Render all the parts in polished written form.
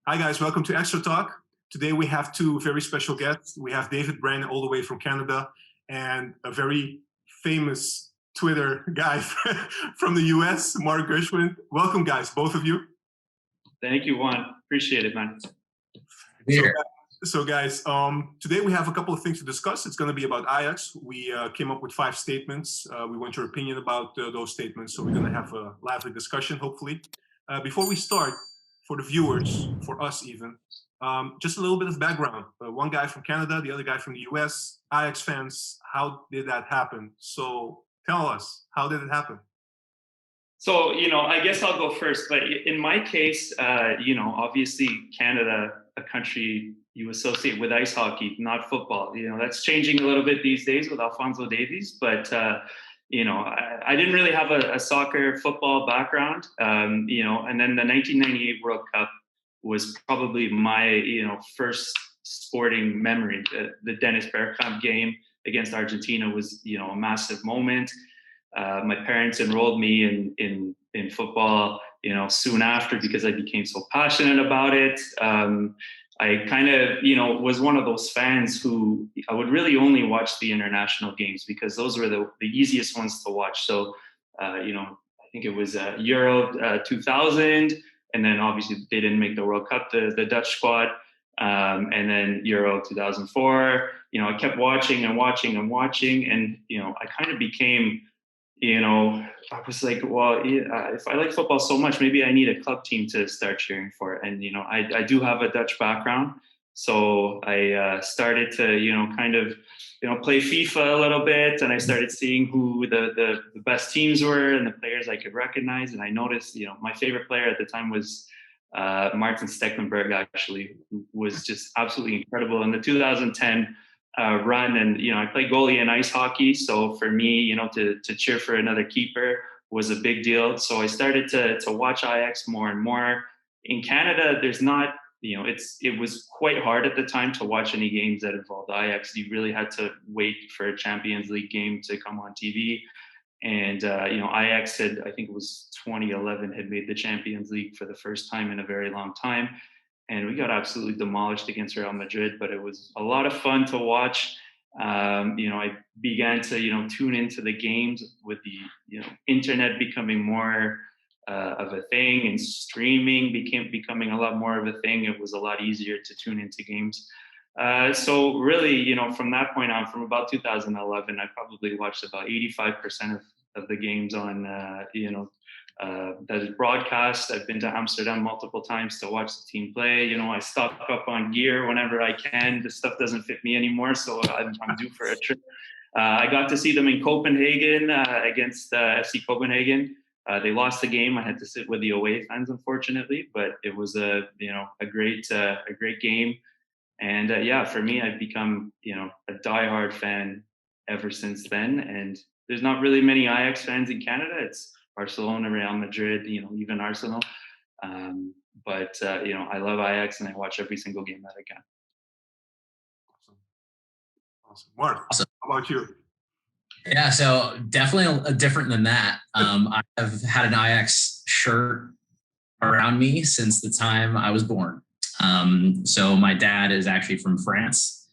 Hi guys, welcome to XtraTalk. Today we have two very special guests. We have David Brand all the way from Canada and a very famous Twitter guy from the US, Marc David. Welcome guys, both of you. Thank you, Juan. Appreciate it, man. So guys, today we have a couple of things to discuss. It's going to be about Ajax. We came up with 5 statements. We want your opinion about those statements. So we're going to have a lively discussion, hopefully. Before we start, for the viewers, for us even, just a little bit of background. One guy from Canada, the other guy from the US, Ajax fans, how did that happen? So tell us, how did it happen? So, I guess I'll go first, but in my case, obviously Canada, a country you associate with ice hockey, not football. That's changing a little bit these days with Alphonso Davies, but I didn't really have a soccer football background, and then the 1998 World Cup was probably my, first sporting memory. The Dennis Bergkamp game against Argentina was, a massive moment. My parents enrolled me in football, soon after because I became so passionate about it. I kind of, was one of those fans who I would really only watch the international games because those were the easiest ones to watch. So, I think it was Euro 2000, and then obviously they didn't make the World Cup, the Dutch squad, and then Euro 2004. I kept watching and I kind of became, I was like, well, if I like football so much, maybe I need a club team to start cheering for. And, I do have a Dutch background. So I started to, kind of, play FIFA a little bit. And I started seeing who the best teams were and the players I could recognize. And I noticed, my favorite player at the time was Martin Steven Berghuis, actually, who was just absolutely incredible. In the 2010 run, and I play goalie in ice hockey, so for me, to cheer for another keeper was a big deal. So I started to watch Ajax more and more. In Canada, there's not, it was quite hard at the time to watch any games that involved Ajax. You really had to wait for a Champions League game to come on TV. And Ajax had, I think it was 2011, had made the Champions League for the first time in a very long time. And we got absolutely demolished against Real Madrid, but it was a lot of fun to watch. I began to, tune into the games with the, internet becoming more of a thing, and streaming becoming a lot more of a thing. It was a lot easier to tune into games. So really, from that point on, from about 2011, I probably watched about 85% of the games on, that is broadcast. I've been to Amsterdam multiple times to watch the team play. I stock up on gear whenever I can. The stuff doesn't fit me anymore, so I'm due for a trip. I got to see them in Copenhagen against FC Copenhagen. They lost the game. I had to sit with the away fans, unfortunately, but it was a great game. And for me, I've become a diehard fan ever since then. And there's not really many Ajax fans in Canada. It's Barcelona, Real Madrid, even Arsenal. But I love Ajax and I watch every single game that I can. Awesome. Marc, how about you? Yeah, so definitely different than that. I have had an Ajax shirt around me since the time I was born. So my dad is actually from France,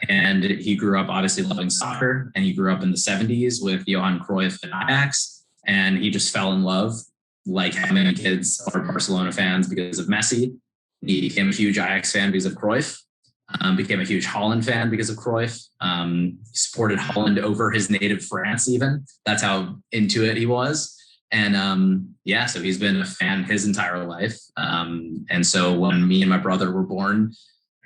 and he grew up obviously loving soccer, and he grew up in the 70s with Johan Cruyff and Ajax. And he just fell in love, like how many kids are Barcelona fans because of Messi. He became a huge Ajax fan because of Cruyff, became a huge Holland fan because of Cruyff. He supported Holland over his native France even. That's how into it he was. And so he's been a fan his entire life. And so when me and my brother were born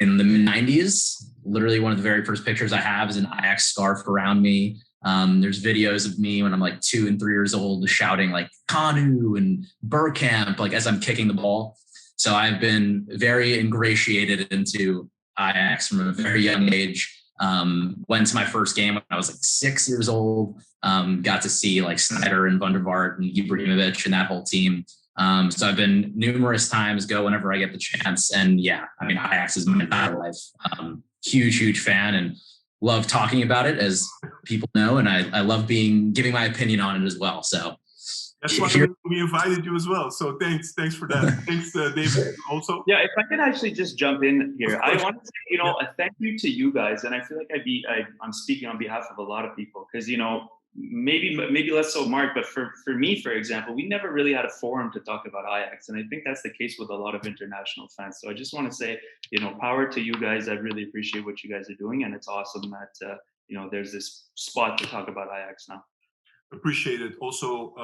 in the mid-90s, literally one of the very first pictures I have is an Ajax scarf around me. There's videos of me when I'm like 2 and 3 years old shouting like Karud and Bergkamp, like as I'm kicking the ball. So I've been very ingratiated into Ajax from a very young age. Went to my first game when I was like 6 years old. Got to see like Snyder and Van der Vaart and Ibrahimovic and that whole team. So I've been numerous times, go whenever I get the chance. And Ajax is my entire life. Huge fan, and love talking about it, as people know. And I love giving my opinion on it as well. So That's why we invited you as well. So thanks for that. Thanks, David, also. Yeah, if I could actually just jump in here, I want to say, a thank you to you guys, and I feel like I'm speaking on behalf of a lot of people because maybe less so Mark, but for me, for example, we never really had a forum to talk about Ajax, and I think that's the case with a lot of international fans. So I just want to say, power to you guys. I really appreciate what you guys are doing, and it's awesome that there's this spot to talk about Ajax now. Appreciate it. Also,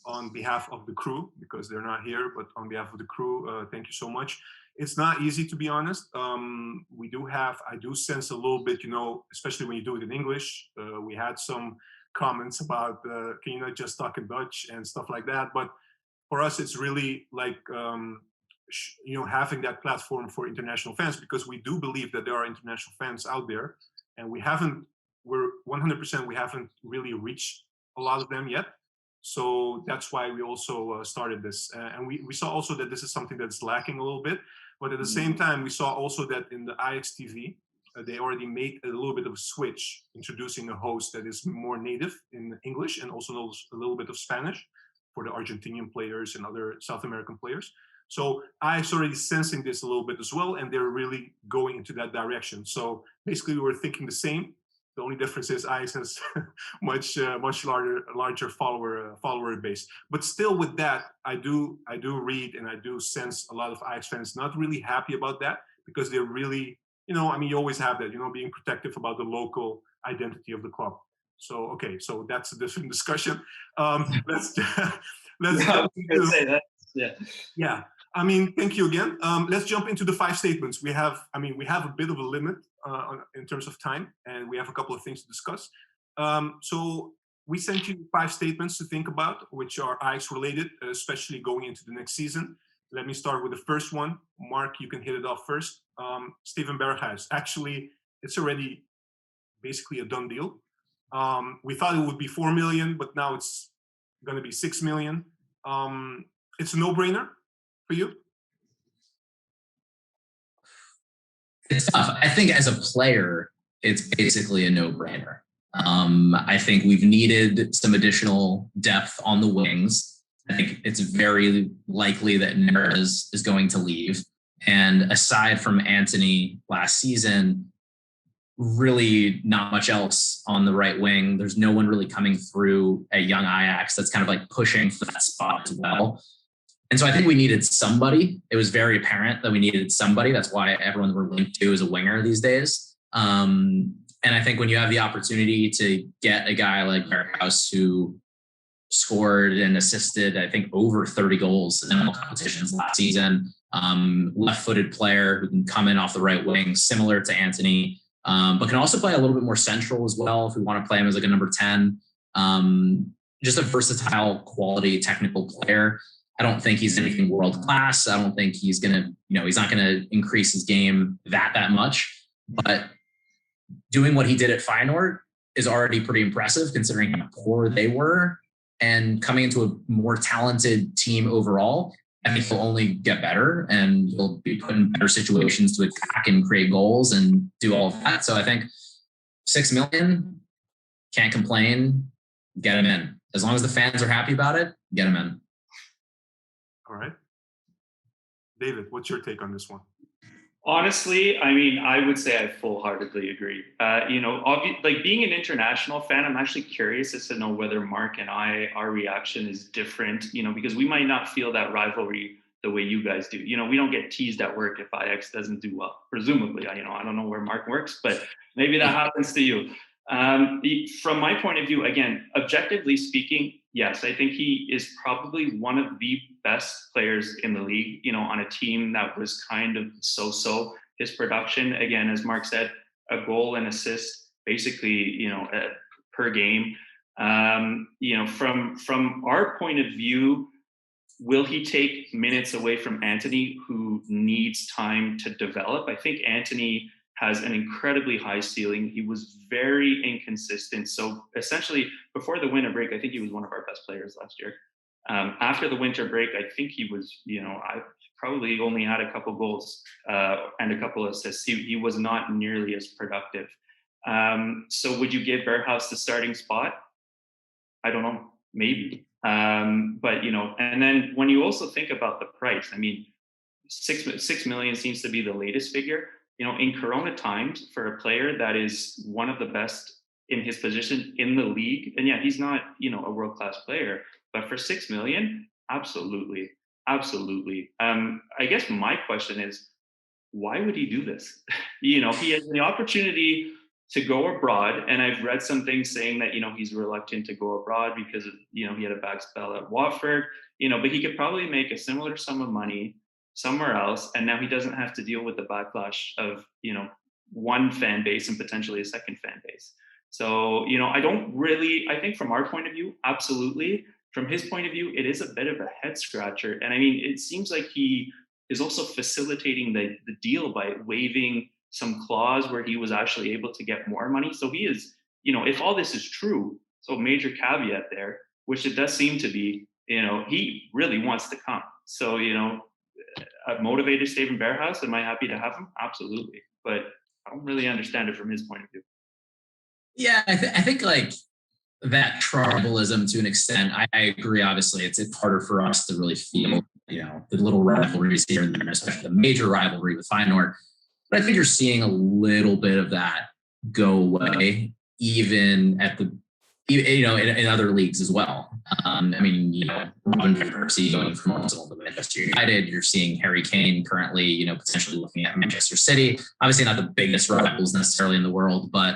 on behalf of the crew, because they're not here, but on behalf of the crew, thank you so much. It's not easy, to be honest. I do sense a little bit, especially when you do it in English. We had some comments about, can you not just talk in Dutch and stuff like that? But for us, it's really like, having that platform for international fans, because we do believe that there are international fans out there, and we haven't really reached a lot of them yet. So that's why we also started this. And we saw also that this is something that's lacking a little bit. But at the same time, we saw also that in the Ajax TV, they already made a little bit of a switch, introducing a host that is more native in English and also knows a little bit of Spanish for the Argentinian players and other South American players. So Ajax already sensing this a little bit as well, and they're really going into that direction. So basically, we were thinking the same. The only difference is Ajax has much larger follower base. But still, with that, I do read and I do sense a lot of Ajax fans not really happy about that, because they're really, you always have that, being protective about the local identity of the club. So okay, so that's a different discussion. Let's yeah. Thank you again. Let's jump into the 5 statements. We have a bit of a limit in terms of time, and we have a couple of things to discuss. So we sent you 5 statements to think about, which are Ajax related, especially going into the next season. Let me start with the first one. Mark, you can hit it off first. Steven Berghuis. Actually, it's already basically a done deal. We thought it would be 4 million, but now it's going to be 6 million. It's a no-brainer for you? It's tough. I think as a player, it's basically a no-brainer. I think we've needed some additional depth on the wings. I think it's very likely that Neres is going to leave. And aside from Anthony last season, really not much else on the right wing. There's no one really coming through at young Ajax that's kind of like pushing for that spot as well. And so I think we needed somebody. It was very apparent that we needed somebody. That's why everyone that we're linked to is a winger these days. And I think when you have the opportunity to get a guy like Berghuis, who scored and assisted, I think, over 30 goals in all competitions last season, left-footed player who can come in off the right wing, similar to Anthony, but can also play a little bit more central as well if we want to play him as like a number 10. Just a versatile, quality, technical player. I don't think he's anything world class. I don't think he's going to, he's not going to increase his game that much. But doing what he did at Feyenoord is already pretty impressive considering how poor they were. And coming into a more talented team overall, I think he'll only get better and he'll be put in better situations to attack and create goals and do all of that. So I think 6 million, can't complain, get him in. As long as the fans are happy about it, get him in. All right. David, what's your take on this one? Honestly, I would say I full-heartedly agree. Like being an international fan, I'm actually curious as to know whether Mark and our reaction is different, because we might not feel that rivalry the way you guys do. We don't get teased at work if Ajax doesn't do well, presumably. I don't know where Mark works, but maybe that happens to you. From my point of view, again, objectively speaking, yes, I think he is probably one of the best players in the league, on a team that was kind of so-so. His production, again, as Mark said, a goal and assist, basically, per game. From our point of view, will he take minutes away from Anthony, who needs time to develop? I think Anthony has an incredibly high ceiling. He was very inconsistent. So essentially, before the winter break, I think he was one of our best players last year. After the winter break, I think he was, I probably only had a couple goals and a couple assists. He was not nearly as productive. So would you give Berghuis the starting spot? I don't know. Maybe. But, and then when you also think about the price, I mean, 6 million seems to be the latest figure. In Corona times, for a player that is one of the best in his position in the league, and yeah, he's not, a world-class player, but for 6 million, absolutely. I guess my question is, why would he do this? He has the opportunity to go abroad, and I've read some things saying that he's reluctant to go abroad because he had a bad spell at Watford, but he could probably make a similar sum of money somewhere else, and now he doesn't have to deal with the backlash of one fan base and potentially a second fan base. So I think from our point of view, absolutely. From his point of view, it is a bit of a head scratcher, and I mean, it seems like he is also facilitating the deal by waiving some clause where he was actually able to get more money. So he is, if all this is true, so major caveat there, which it does seem to be, he really wants to come. So, a motivated Steven Berghuis, am I happy to have him? Absolutely. But I don't really understand it from his point of view. Yeah, I think like that tribalism to an extent, I agree. Obviously, it's harder for us to really feel, the little rivalries here and there, especially the major rivalry with Feyenoord. But I think you're seeing a little bit of that go away, even at in other leagues as well. I mean, Robin van Persie going from Arsenal to Manchester United. You're seeing Harry Kane currently, potentially looking at Manchester City. Obviously, not the biggest rivals necessarily in the world, but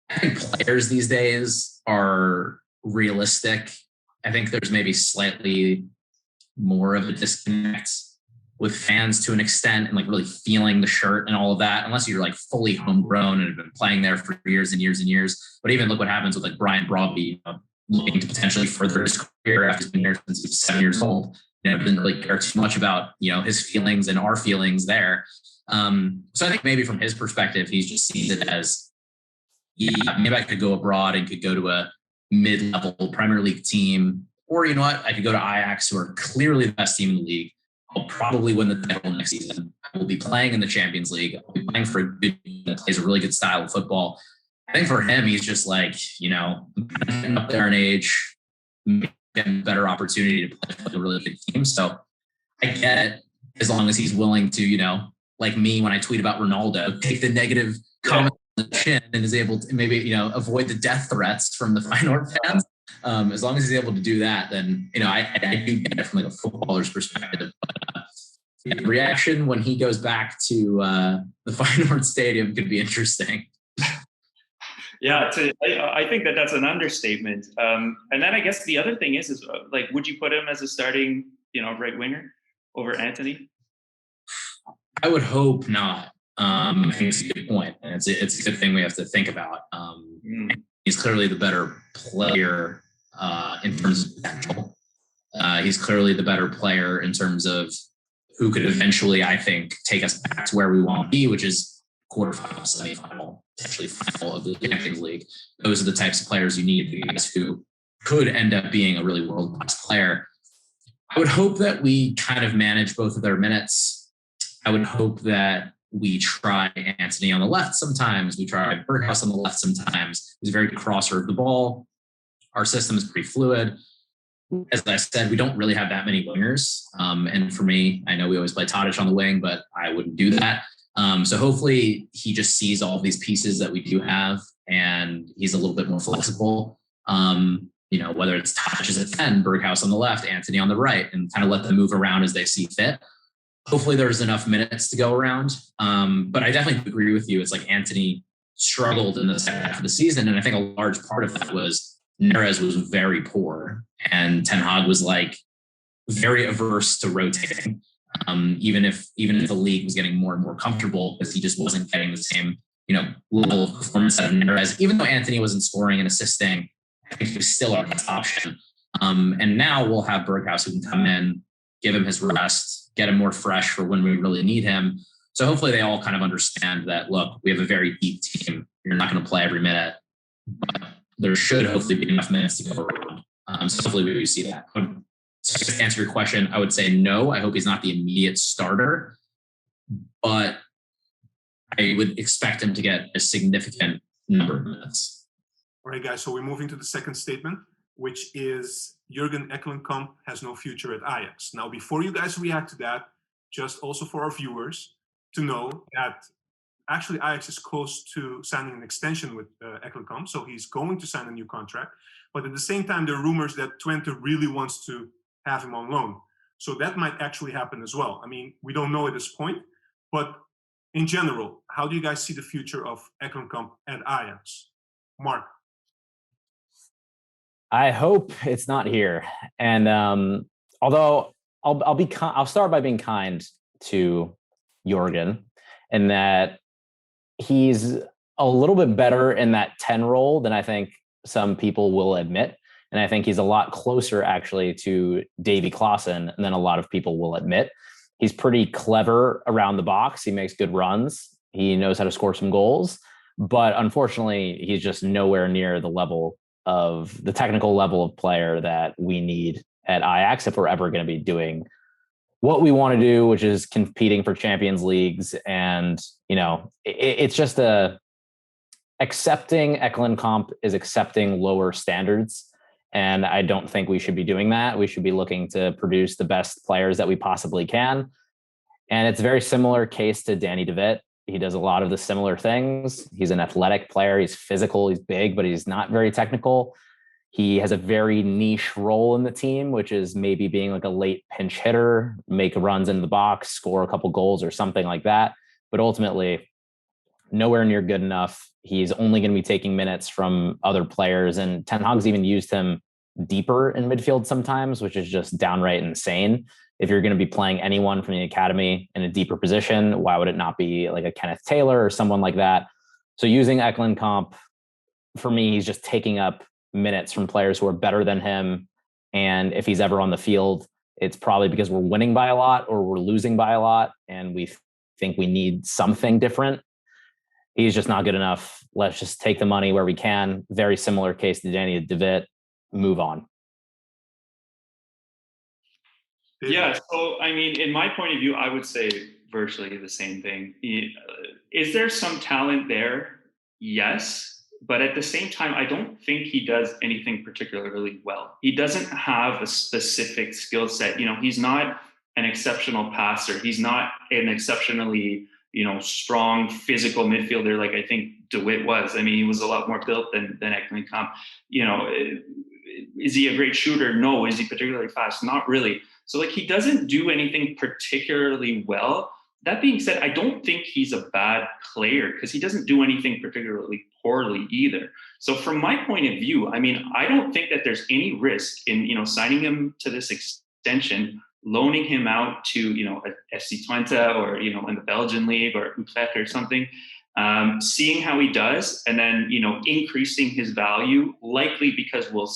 I think players these days are realistic. I think there's maybe slightly more of a disconnect with fans to an extent and like really feeling the shirt and all of that, unless you're like fully homegrown and have been playing there for years and years and years. But even look what happens with like Brian Brobby, looking to potentially further his career after he's been there since he was 7 years old. Didn't really care too much about, his feelings and our feelings there. So I think maybe from his perspective, he's just sees it as, yeah, maybe I could go abroad and could go to a mid-level Premier League team, or I could go to Ajax, who are clearly the best team in the league. I'll probably win the title next season. I will be playing in the Champions League. I'll be playing for a good team that plays a really good style of football. I think for him, he's just like, getting up there in age, getting a better opportunity to play for a really good team. So I get it, as long as he's willing to, like me when I tweet about Ronaldo, take the negative comment on the chin and is able to maybe, avoid the death threats from the Feyenoord fans. As long as he's able to do that, then, I do get it from like a footballer's perspective. But, the reaction when he goes back to the Feyenoord Stadium could be interesting. Yeah, I think that's an understatement. And then I guess the other thing is like, would you put him as a starting, right winger over Anthony? I would hope not. I think it's a good point, and it's a good thing we have to think about. He's clearly the better player in terms of potential. He's clearly the better player in terms of who could eventually, I think, take us back to where we want to be, which is quarterfinal, semifinal, potentially final of the Champions League. Those are the types of players you need, guys who could end up being a really world-class player. I would hope that we kind of manage both of their minutes. I would hope that we try Anthony on the left sometimes. We try Berghuis on the left sometimes. He's a very good crosser of the ball. Our system is pretty fluid. As I said, we don't really have that many wingers. And for me, I know we always play Tadic on the wing, but I wouldn't do that. So hopefully he just sees all of these pieces that we do have and he's a little bit more flexible. Whether it's Tadic as a 10, Berghuis on the left, Anthony on the right, and kind of let them move around as they see fit. Hopefully there's enough minutes to go around. But I definitely agree with you. It's like Anthony struggled in the second half of the season. And I think a large part of that was Neres was very poor and Ten Hag was like very averse to rotating. Even if the league was getting more and more comfortable, because he just wasn't getting the same, level of performance out of Neres. Even though Anthony wasn't scoring and assisting, I think he was still our best option. And now we'll have Berghuis who can come in, give him his rest, get him more fresh for when we really need him. So hopefully they all kind of understand that, look, we have a very deep team. You're not going to play every minute, but there should hopefully be enough minutes to go around. So hopefully we see that. So to answer your question, I would say no. I hope he's not the immediate starter, but I would expect him to get a significant number of minutes. All right, guys. So we're moving to the second statement. which is Jurgen Ekkelenkamp has no future at Ajax. Now, before you guys react to that, just also for our viewers to know that actually Ajax is close to signing an extension with Ekkelenkamp, so he's going to sign a new contract. But at the same time, there are rumors that Twente really wants to have him on loan. So that might actually happen as well. I mean, we don't know at this point, but in general, how do you guys see the future of Ekkelenkamp at Ajax? Mark? I hope it's not here. And although I'll start by being kind to Jurgen, in that he's a little bit better in that 10 role than I think some people will admit. And I think he's a lot closer actually to Davy Klaassen than a lot of people will admit. He's pretty clever around the box. He makes good runs. He knows how to score some goals. But unfortunately, he's just nowhere near the technical level of player that we need at Ajax if we're ever going to be doing what we want to do, which is competing for Champions Leagues. And, it's just accepting Ekkelenkamp is accepting lower standards. And I don't think we should be doing that. We should be looking to produce the best players that we possibly can. And it's a very similar case to Danny de Vet. He does a lot of the similar things. He's an athletic player. He's physical. He's big, but he's not very technical. He has a very niche role in the team, which is maybe being like a late pinch hitter, make runs in the box, score a couple goals or something like that. But ultimately, nowhere near good enough. He's only going to be taking minutes from other players. And Ten Hag's even used him deeper in midfield sometimes, which is just downright insane. If you're going to be playing anyone from the academy in a deeper position, why would it not be like a Kenneth Taylor or someone like that? So using Ekkelenkamp, for me, he's just taking up minutes from players who are better than him. And if he's ever on the field, it's probably because we're winning by a lot or we're losing by a lot. And we think we need something different. He's just not good enough. Let's just take the money where we can. Very similar case to Danny de Vet. Move on. Yeah. So, I mean, in my point of view, I would say virtually the same thing. Is there some talent there? Yes. But at the same time, I don't think he does anything particularly well. He doesn't have a specific skill set. He's not an exceptional passer. He's not an exceptionally, strong physical midfielder like I think DeWitt was. I mean, he was a lot more built than Ekkelenkamp. Is he a great shooter? No. Is he particularly fast? Not really. So he doesn't do anything particularly well. That being said, I don't think he's a bad player because he doesn't do anything particularly poorly either. So from my point of view, I mean, I don't think that there's any risk in, signing him to this extension, loaning him out to, a FC Twente or, in the Belgian league or Utrecht or something, seeing how he does, and then, increasing his value, likely because we'll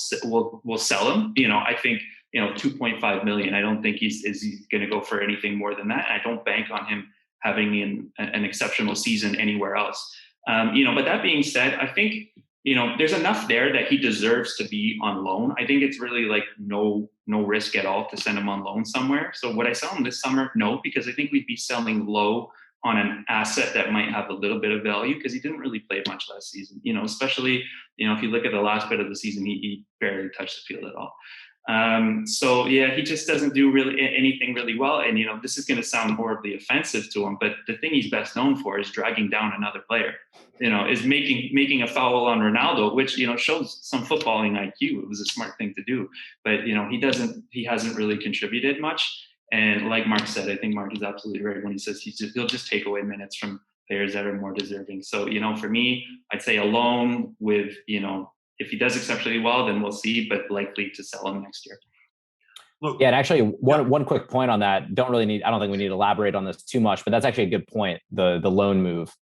sell him. I think, 2.5 million. I don't think he's going to go for anything more than that. I don't bank on him having an exceptional season anywhere else. But that being said, I think, there's enough there that he deserves to be on loan. I think it's really no risk at all to send him on loan somewhere. So would I sell him this summer? No, because I think we'd be selling low on an asset that might have a little bit of value because he didn't really play much last season, especially, if you look at the last bit of the season, he barely touched the field at all. So yeah, he just doesn't do really anything really well. And, this is going to sound horribly offensive to him, but the thing he's best known for is dragging down another player, is making a foul on Ronaldo, which, shows some footballing IQ. It was a smart thing to do, but, he hasn't really contributed much. And like Mark said, I think Mark is absolutely right when he says he'll just take away minutes from players that are more deserving. So, for me, I'd say a loan with, if he does exceptionally well, then we'll see, but likely to sell him next year. Look, yeah, and actually one quick point on that. I don't think we need to elaborate on this too much, but that's actually a good point, the loan move,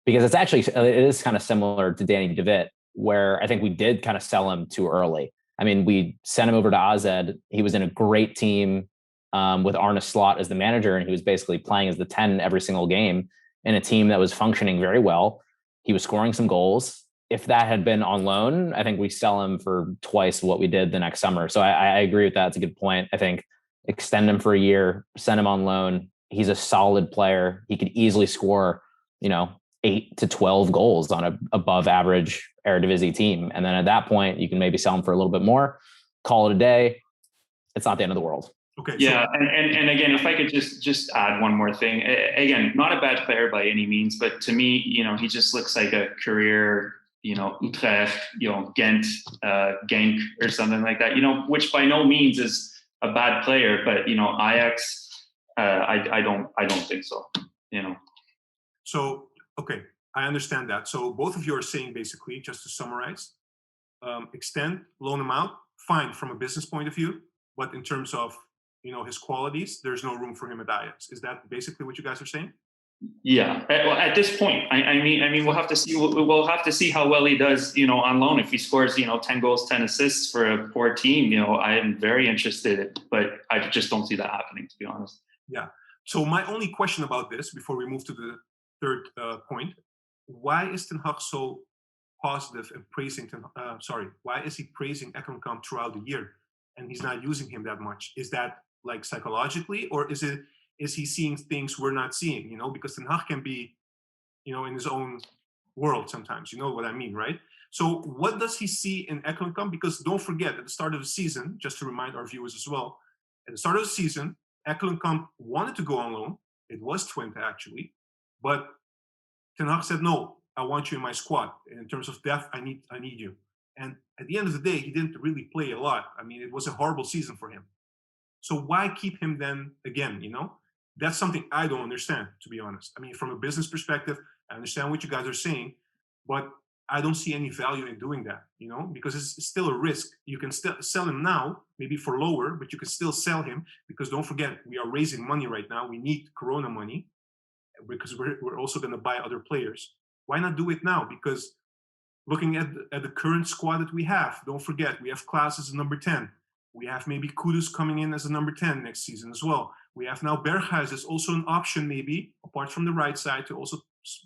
because it is kind of similar to Danny de Vet, where I think we did kind of sell him too early. I mean, we sent him over to AZ. He was in a great team with Arne Slot as the manager, and he was basically playing as the 10 every single game in a team that was functioning very well. He was scoring some goals. If that had been on loan, I think we sell him for twice what we did the next summer. So I agree with that. It's a good point. I think extend him for a year, send him on loan. He's a solid player. He could easily score, 8 to 12 goals on a above average Eredivisie team. And then at that point, you can maybe sell him for a little bit more, call it a day. It's not the end of the world. Okay. Yeah, and again, if I could just add one more thing. Again, not a bad player by any means, but to me, he just looks like a career, Utrecht, Ghent, Genk or something like that. Which by no means is a bad player, but Ajax, I don't think so. So okay, I understand that. So both of you are saying basically, just to summarize, extend, loan him out, fine from a business point of view, but in terms of his qualities, there's no room for him at Ajax. Is that basically what you guys are saying? Yeah. Well, at this point, I mean, we'll have to see. We'll have to see how well he does, on loan. If he scores, 10 goals, 10 assists for a poor team, I am very interested, but I just don't see that happening, to be honest. Yeah. So my only question about this, before we move to the third point, why is Ten Hag so positive and praising why is he praising Ekkelenkamp throughout the year, and he's not using him that much? Is that like psychologically, or is he seeing things we're not seeing? Because Ten Hag can be, in his own world sometimes. You know what I mean, right? So what does he see in Ekkelenkamp? Because don't forget, at the start of the season, just to remind our viewers as well, at the start of the season, Ekkelenkamp wanted to go on loan. It was Twente actually, but Ten Hag said, no, I want you in my squad. In terms of depth, I need you. And at the end of the day, he didn't really play a lot. I mean, it was a horrible season for him. So why keep him then again, That's something I don't understand, to be honest. I mean, from a business perspective, I understand what you guys are saying, but I don't see any value in doing that, because it's still a risk. You can still sell him now, maybe for lower, but you can still sell him, because don't forget, we are raising money right now. We need Corona money, because we're also going to buy other players. Why not do it now? Because looking at the current squad that we have, don't forget, we have Klaas as a number 10. We have maybe Kudus coming in as a number 10 next season as well. We have now Berghuis as also an option, maybe, apart from the right side, to also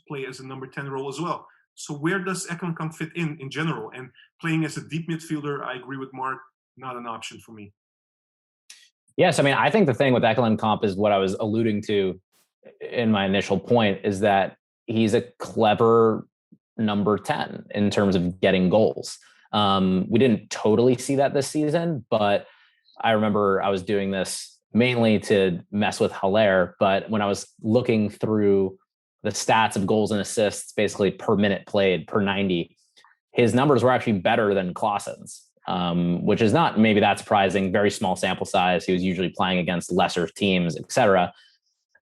play as a number 10 role as well. So where does Ekkelenkamp fit in general? And playing as a deep midfielder, I agree with Marc, not an option for me. Yes, I mean, I think the thing with Ekkelenkamp is what I was alluding to in my initial point, is that he's a clever number 10 in terms of getting goals. We didn't totally see that this season, but I remember I was doing this mainly to mess with Haller. But when I was looking through the stats of goals and assists, basically per minute played, per 90, his numbers were actually better than Klaasen's, which is not maybe that surprising. Very small sample size. He was usually playing against lesser teams, etc.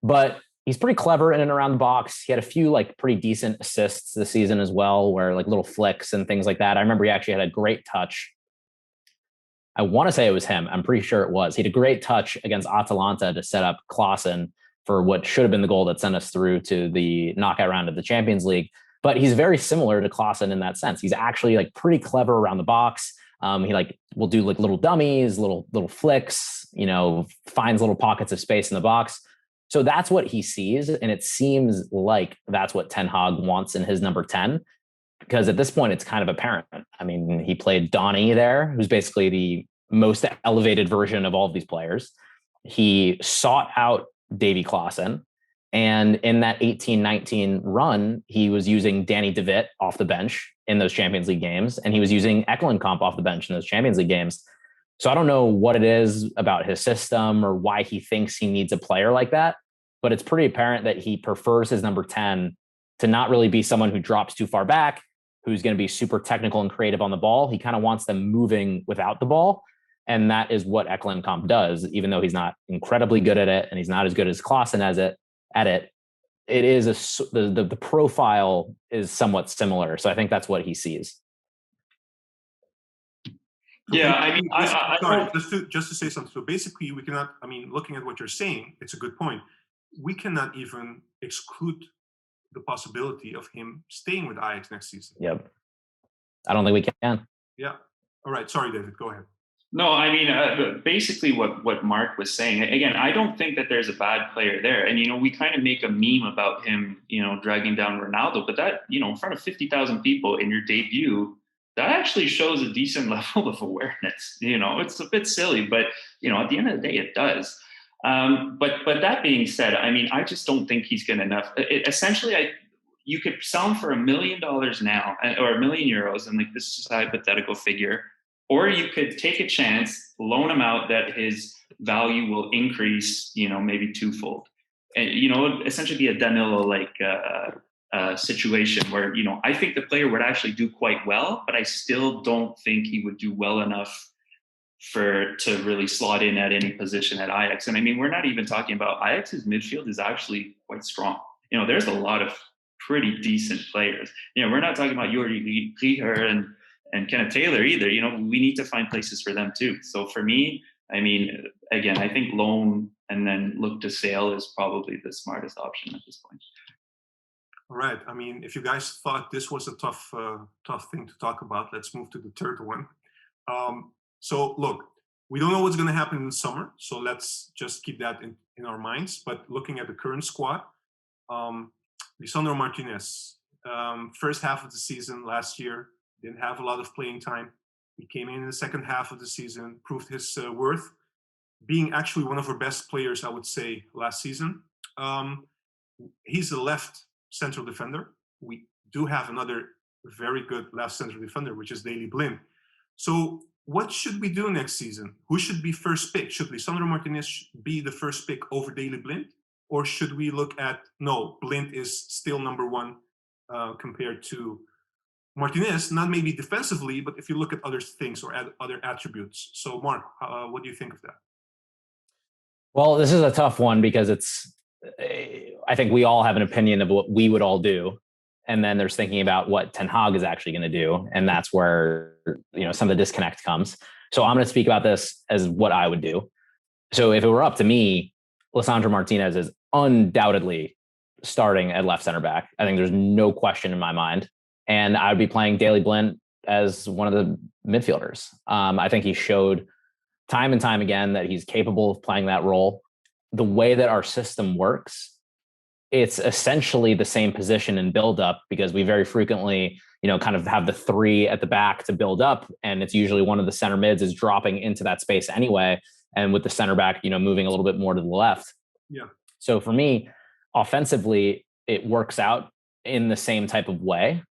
But he's pretty clever in and around the box. He had a few pretty decent assists this season as well, where little flicks and things like that. I remember he actually had a great touch. I want to say it was him. I'm pretty sure it was. He had a great touch against Atalanta to set up Klaassen for what should have been the goal that sent us through to the knockout round of the Champions League. But he's very similar to Klaassen in that sense. He's actually pretty clever around the box. He will do little dummies, little flicks, finds little pockets of space in the box. So that's what he sees. And it seems like that's what Ten Hag wants in his number 10, because at this point, it's kind of apparent. I mean, he played Donny there, who's basically the most elevated version of all of these players. He sought out Davy Klaassen. And in that 18-19 run, he was using Danny De Witt off the bench in those Champions League games. And he was using Ekkelenkamp off the bench in those Champions League games. So I don't know what it is about his system or why he thinks he needs a player like that, but it's pretty apparent that he prefers his number 10 to not really be someone who drops too far back, who's going to be super technical and creative on the ball. He kind of wants them moving without the ball. And that is what Ekkelenkamp does, even though he's not incredibly good at it and he's not as good as Klaassen at it. It is the profile is somewhat similar. So I think that's what he sees. Yeah, I mean, just to say something. So basically, we cannot. I mean, looking at what you're saying, it's a good point. We cannot even exclude the possibility of him staying with Ajax next season. Yep. I don't think we can. Yeah. All right. Sorry, David. Go ahead. No, I mean, basically what Marc was saying, again, I don't think that there's a bad player there. And, we kind of make a meme about him, dragging down Ronaldo, but that, in front of 50,000 people in your debut, that actually shows a decent level of awareness. It's a bit silly, but, at the end of the day, it does. But that being said, I mean, I just don't think he's good enough. Essentially, you could sell him for $1 million now, or €1 million, and like this is a hypothetical figure, or you could take a chance, loan him out that his value will increase, maybe twofold, and essentially be a Danilo-like situation where I think the player would actually do quite well, but I still don't think he would do well enough to really slot in at any position at Ajax. And I mean, we're not even talking about Ajax's midfield is actually quite strong. There's a lot of pretty decent players. We're not talking about Yuri Rieger and Kenneth Taylor either. We need to find places for them too. So for me, I mean, again, I think loan and then look to sale is probably the smartest option at this point. All right. I mean, if you guys thought this was a tough thing to talk about, let's move to the third one. So look, we don't know what's going to happen in the summer, so let's just keep that in our minds. But looking at the current squad, Lisandro Martinez, first half of the season last year, didn't have a lot of playing time. He came in the second half of the season, proved his worth, being actually one of our best players, I would say, last season. He's a left central defender. We do have another very good left central defender, which is Daley Blind. So what should we do next season? Who should be first pick? Should Lisandro Martinez be the first pick over Daley Blind? Or should we look at, no, Blind is still number one compared to Martinez, not maybe defensively, but if you look at other things or other attributes. So Marc, what do you think of that? Well, this is a tough one because I think we all have an opinion of what we would all do. And then there's thinking about what Ten Hag is actually going to do. And that's where, some of the disconnect comes. So I'm going to speak about this as what I would do. So if it were up to me, Lisandro Martinez is undoubtedly starting at left center back. I think there's no question in my mind. And I would be playing Daley Blind as one of the midfielders. I think he showed time and time again that he's capable of playing that role. The way that our system works, it's essentially the same position in build up because we very frequently, kind of have the three at the back to build up. And it's usually one of the center mids is dropping into that space anyway. And with the center back, moving a little bit more to the left. Yeah. So for me, offensively, it works out in the same type of way.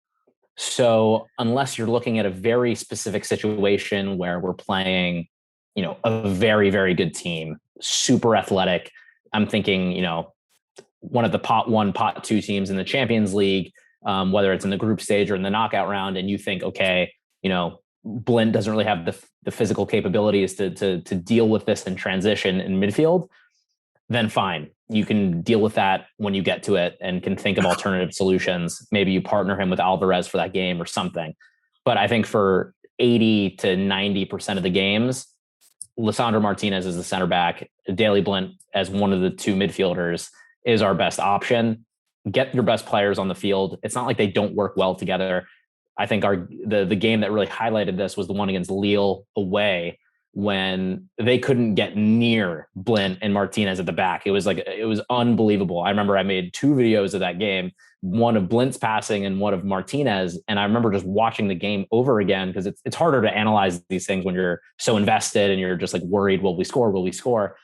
So unless you're looking at a very specific situation where we're playing, a very, very good team, super athletic, I'm thinking, one of the pot 1, pot 2 teams in the Champions League, whether it's in the group stage or in the knockout round, and you think, okay, Blind doesn't really have the physical capabilities to deal with this in transition in midfield, then fine. You can deal with that when you get to it and can think of alternative solutions. Maybe you partner him with Alvarez for that game or something. But I think for 80 to 90% of the games, Lisandro Martinez as the center back, Daley Blind as one of the two midfielders is our best option. Get your best players on the field. It's not like they don't work well together. I think the game that really highlighted this was the one against Lille away when they couldn't get near Blind and Martinez at the back. It was unbelievable. I remember I made 2 videos of that game, one of Blind's passing and one of Martinez. And I remember just watching the game over again because it's harder to analyze these things when you're so invested and you're just like worried, will we score? Will we score?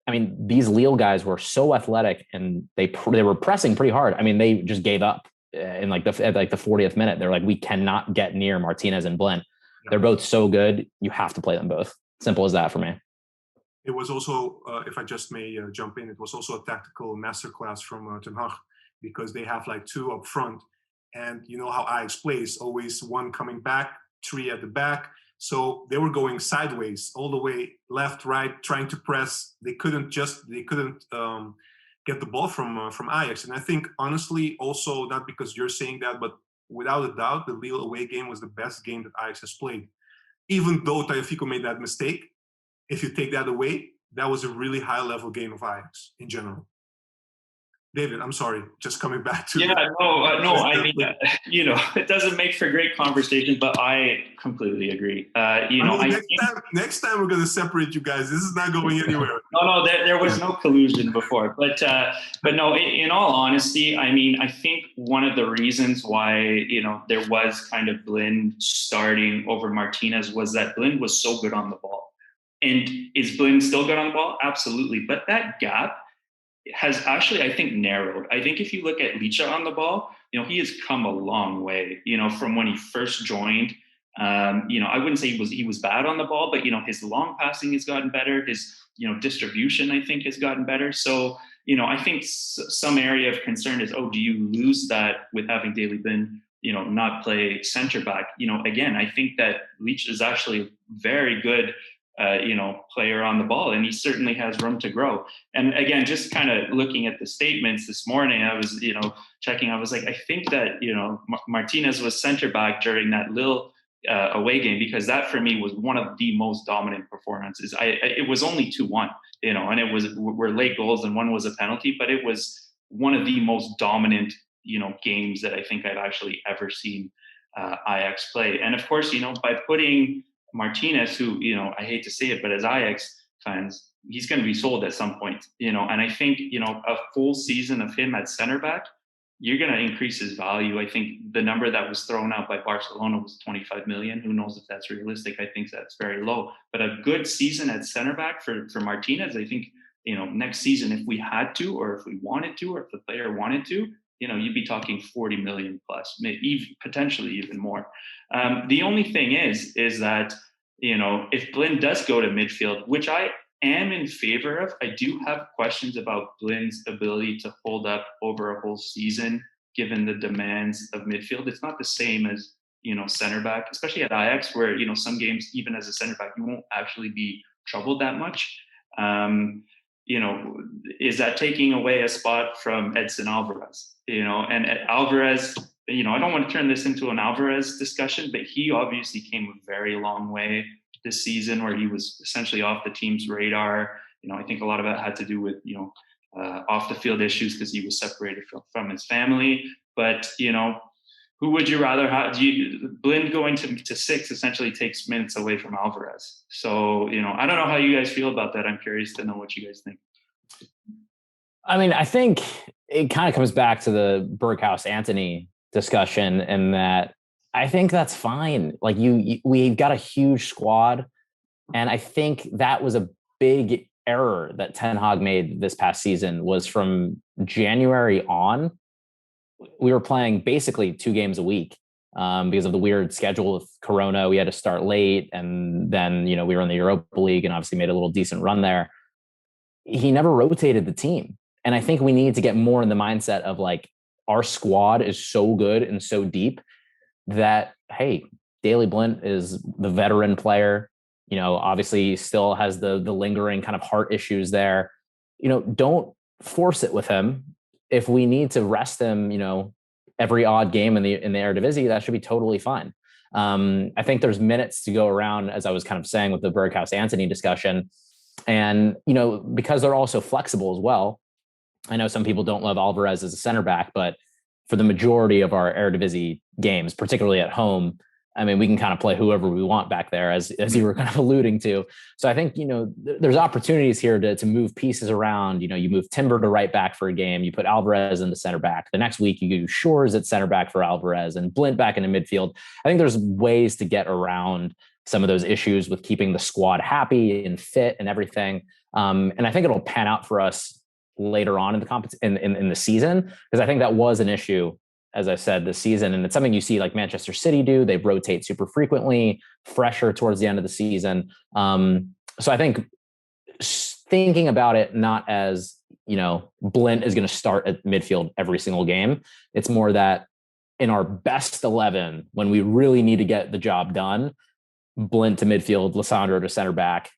I mean, these Lille guys were so athletic and they were pressing pretty hard. I mean, they just gave up in at the 40th minute. They're like, we cannot get near Martinez and Blind. They're both so good. You have to play them both. Simple as that for me. It was also, if I just may jump in, it was also a tactical masterclass from Ten Hag because they have like 2 up front. And you know how Ajax plays, always 1 coming back, 3 at the back. So they were going sideways all the way left, right, trying to press. They couldn't get the ball from Ajax. And I think honestly, also not because you're saying that, but without a doubt, the Lille away game was the best game that Ajax has played. Even though Tagliafico made that mistake, if you take that away, that was a really high-level game of Ajax in general. David, I'm sorry, just coming back to... Yeah, no, I mean, it doesn't make for great conversation, but I completely agree. Next time we're going to separate you guys. This is not going anywhere. No, there was no collusion before. But no, in all honesty, I mean, I think one of the reasons why, there was kind of Blind starting over Martinez was that Blind was so good on the ball. And is Blind still good on the ball? Absolutely. But that gap has actually, I think, narrowed. I think if you look at Licha on the ball, he has come a long way, from when he first joined. I wouldn't say he was bad on the ball, but his long passing has gotten better. His distribution, I think, has gotten better. So I think some area of concern is, do you lose that with having Daley Blind not play center back? Again, I think that Leach is actually very good player on the ball, and he certainly has room to grow. And again, just kind of looking at the statements this morning, I was checking. I was like, I think that Martinez was center back during that Lille away game, because that for me was one of the most dominant performances. It was only 2-1, and were late goals, and one was a penalty, but it was one of the most dominant games that I think I've actually ever seen Ajax play. And of course, by putting Martinez, who, I hate to say it, but as Ajax fans, he's going to be sold at some point, and I think, a full season of him at center back, you're going to increase his value. I think the number that was thrown out by Barcelona was 25 million. Who knows if that's realistic? I think that's very low, but a good season at center back for Martinez, I think, next season, if we had to, or if we wanted to, or if the player wanted to, you'd be talking 40 million plus, maybe potentially even more. The only thing is that, if Blind does go to midfield, which I am in favor of, I do have questions about Blind's ability to hold up over a whole season, given the demands of midfield. It's not the same as, center back, especially at Ajax, where, some games, even as a center back, you won't actually be troubled that much. Is that taking away a spot from Edson Alvarez? And Alvarez, I don't want to turn this into an Alvarez discussion, but he obviously came a very long way this season, where he was essentially off the team's radar. I think a lot of it had to do with, off the field issues, because he was separated from his family. But, who would you rather have? Blind going to 6 essentially takes minutes away from Alvarez. So, I don't know how you guys feel about that. I'm curious to know what you guys think. I mean, I think it kind of comes back to the Berghuis-Antony discussion, in that I think that's fine. Like we've got a huge squad, and I think that was a big error that Ten Hag made this past season. Was from January on, we were playing basically 2 games a week because of the weird schedule with Corona. We had to start late, and then we were in the Europa League and obviously made a little decent run there. He never rotated the team, and I think we need to get more in the mindset of like, our squad is so good and so deep that, hey, Daley Blind is the veteran player, obviously still has the lingering kind of heart issues there. Don't force it with him. If we need to rest him, every odd game in the Eredivisie, that should be totally fine. I think there's minutes to go around, as I was kind of saying with the Berghuis-Antony discussion. And, because they're also flexible as well. I know some people don't love Alvarez as a center back, but for the majority of our Eredivisie games, particularly at home, I mean, we can kind of play whoever we want back there, as you were kind of alluding to. So I think, there's opportunities here to move pieces around. You move Timber to right back for a game, you put Alvarez into center back. The next week, you do Shores at center back for Alvarez and Blind back into midfield. I think there's ways to get around some of those issues with keeping the squad happy and fit and everything. And I think it'll pan out for us later on in the in the season, because I think that was an issue, as I said, this season. And it's something you see like Manchester City do. They rotate super frequently, fresher towards the end of the season. So I think thinking about it not as, Blind is going to start at midfield every single game. It's more that in our best 11, when we really need to get the job done, Blind to midfield, Lisandro to center back,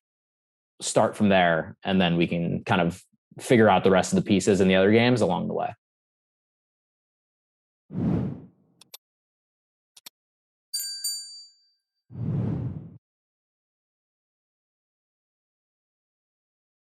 start from there, and then we can kind of figure out the rest of the pieces in the other games along the way.